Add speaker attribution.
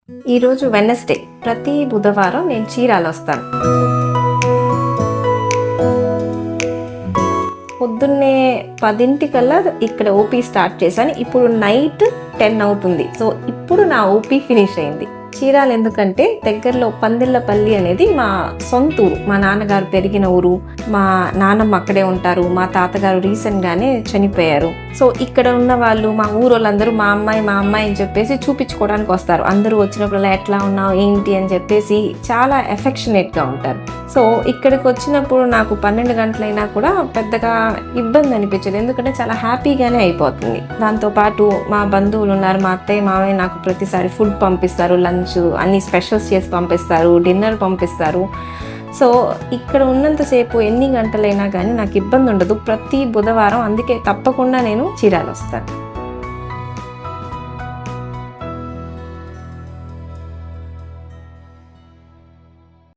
Speaker 1: ఈరోజు వెడ్నెస్డే. ప్రతి బుధవారం నేను చీరాల వస్తాను. పొద్దున్నే 10:00కల్లా ఇక్కడ ఓపీ స్టార్ట్ చేశాను. ఇప్పుడు నైట్ 10 అవుతుంది. సో ఇప్పుడు నా ఓపీ ఫినిష్ అయింది. చీరాల ఎందుకంటే దగ్గరలో పందిళ్ళపల్లి అనేది మా సొంత ఊరు. మా నాన్నగారు పెరిగిన ఊరు. మా నాన్నమ్మ అక్కడే ఉంటారు. మా తాతగారు రీసెంట్గానే చనిపోయారు. సో ఇక్కడ ఉన్న వాళ్ళు, మా ఊరోళ్ళందరూ మా అమ్మాయి అని చెప్పేసి చూపించుకోవడానికి వస్తారు. అందరూ వచ్చినప్పుడు ఎట్లా ఉన్నావు ఏంటి అని చెప్పేసి చాలా ఎఫెక్షనేట్గా ఉంటారు. సో ఇక్కడికి వచ్చినప్పుడు నాకు 12 గంటలైనా కూడా పెద్దగా ఇబ్బంది అనిపించదు. ఎందుకంటే చాలా హ్యాపీగానే అయిపోతుంది. దాంతోపాటు మా బంధువులు ఉన్నారు. మా అత్తయ్య మామయ్య నాకు ప్రతిసారి ఫుడ్ పంపిస్తారు, లంచ్ అన్ని స్పెషల్స్ చేసి పంపిస్తారు, డిన్నర్ పంపిస్తారు. సో ఇక్కడ ఉన్నంతసేపు ఎన్ని గంటలైనా కానీ నాకు ఇబ్బంది ఉండదు. ప్రతి బుధవారం అందుకే తప్పకుండా నేను చీరాల వస్తాను.